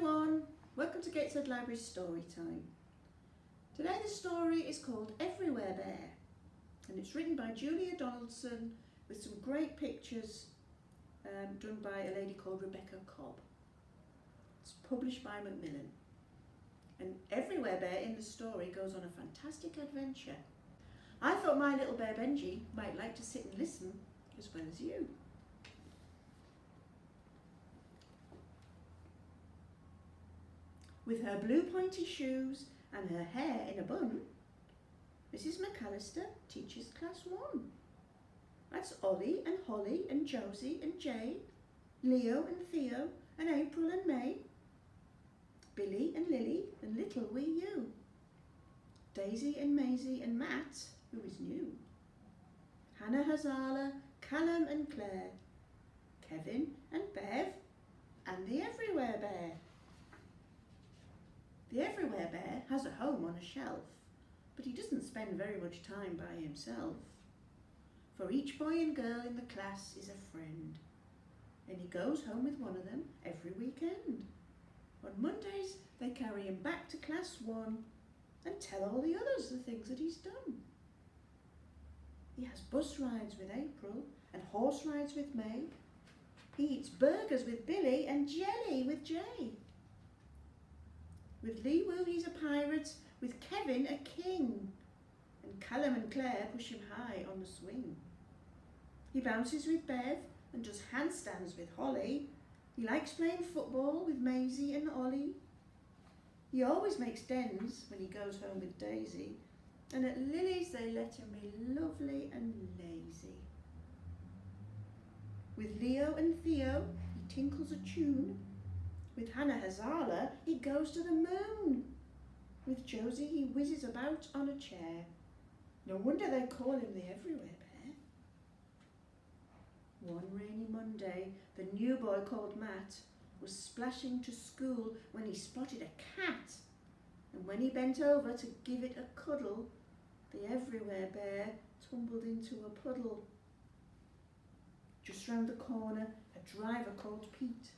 everyone, welcome to Gateshead Library story time. Today the story is called Everywhere Bear and it's written by Julia Donaldson with some great pictures done by a lady called Rebecca Cobb. It's published by Macmillan. And Everywhere Bear in the story goes on a fantastic adventure. I thought my little bear Benji might like to sit and listen as well as you. With her blue pointy shoes and her hair in a bun, Mrs. McAllister teaches class 1. That's Ollie and Holly and Josie and Jay, Leo and Theo and April and May, Billy and Lily and little wee you, Daisy and Maisie and Matt, who is new, Hannah Hazala, Callum and Claire, Kevin and Bev, and the Everywhere Bear. The Everywhere Bear has a home on a shelf, but he doesn't spend very much time by himself. For each boy and girl in the class is a friend, and he goes home with one of them every weekend. On Mondays, they carry him back to class 1 and tell all the others the things that he's done. He has bus rides with April and horse rides with May. He eats burgers with Billy and jelly with Jay. With Lee Woo, he's a pirate. With Kevin, a king. And Callum and Claire push him high on the swing. He bounces with Bev and does handstands with Holly. He likes playing football with Maisie and Ollie. He always makes dens when he goes home with Daisy. And at Lily's they let him be lovely and lazy. With Leo and Theo, he tinkles a tune. With Hannah Hazala, he goes to the moon. With Josie, he whizzes about on a chair. No wonder they call him the Everywhere Bear. One rainy Monday, the new boy called Matt was splashing to school when he spotted a cat. And when he bent over to give it a cuddle, the Everywhere Bear tumbled into a puddle. Just round the corner, a driver called Pete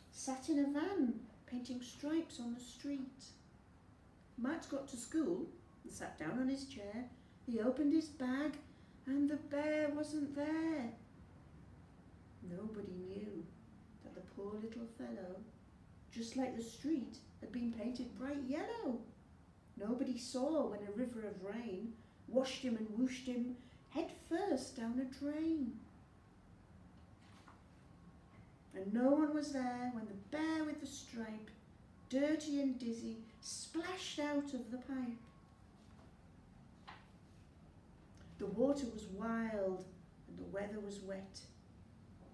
sat in a van, painting stripes on the street. Matt got to school and sat down on his chair. He opened his bag and the bear wasn't there. Nobody knew that the poor little fellow, just like the street, had been painted bright yellow. Nobody saw when a river of rain washed him and whooshed him head first down a drain. And no one was there when the bear with the stripe, dirty and dizzy, splashed out of the pipe. The water was wild and the weather was wet.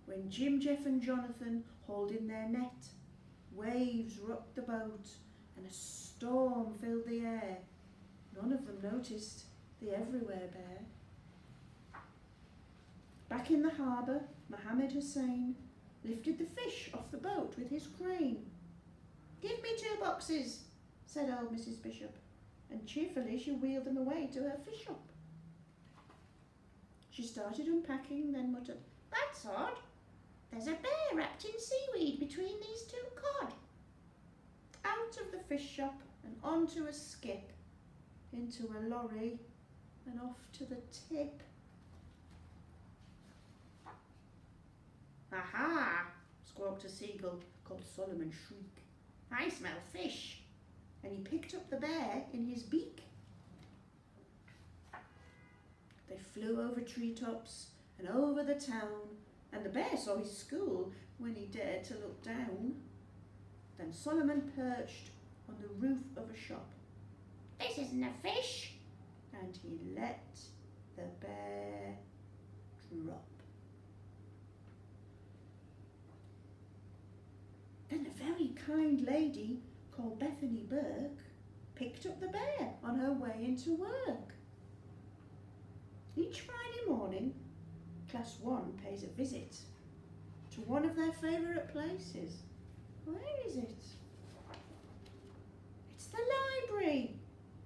When Jim, Jeff and Jonathan hauled in their net, waves rocked the boat and a storm filled the air. None of them noticed the Everywhere Bear. Back in the harbour, Mohammed Hussain lifted the fish off the boat with his crane. "Give me 2 boxes," said old Mrs. Bishop, and cheerfully she wheeled them away to her fish shop. She started unpacking, then muttered, "That's odd. There's a bear wrapped in seaweed between these 2 cod." Out of the fish shop and onto a skip, into a lorry and off to the tip. "Aha!" squawked a seagull called Solomon Shriek. "I smell fish." And he picked up the bear in his beak. They flew over treetops and over the town, and the bear saw his school when he dared to look down. Then Solomon perched on the roof of a shop. "This isn't a fish," and he let the bear drop. Then a very kind lady called Bethany Burke picked up the bear on her way into work. Each Friday morning, Class 1 pays a visit to one of their favourite places. Where is it? It's the library.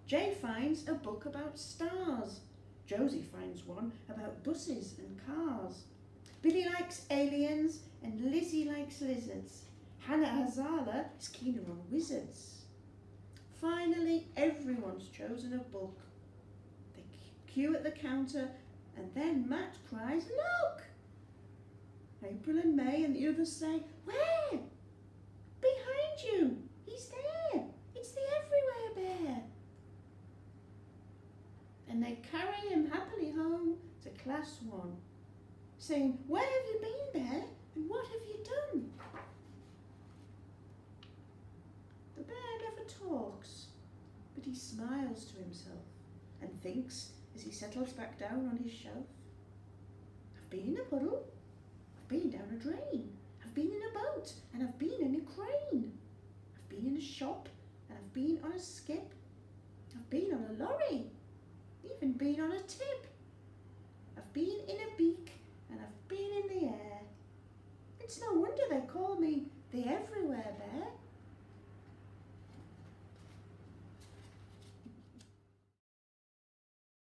Jay finds a book about stars. Josie finds one about buses and cars. Billy likes aliens and Lizzie likes lizards. Hannah Hazala is keener on wizards. Finally, everyone's chosen a book. They queue at the counter, and then Matt cries, "Look!" April and May and the others say, "Where?" "Behind you. He's there. It's the Everywhere Bear." And they carry him happily home to Class 1, saying, "Where have you been, Bear? And what have you done?" The bear never talks, but he smiles to himself and thinks as he settles back down on his shelf. "I've been in a puddle, I've been down a drain, I've been in a boat, and I've been in a crane. I've been in a shop, and I've been on a skip. I've been on a lorry, even been on a tip. I've been in a beak, and I've been in the air. It's no wonder they call me the Everywhere Bear.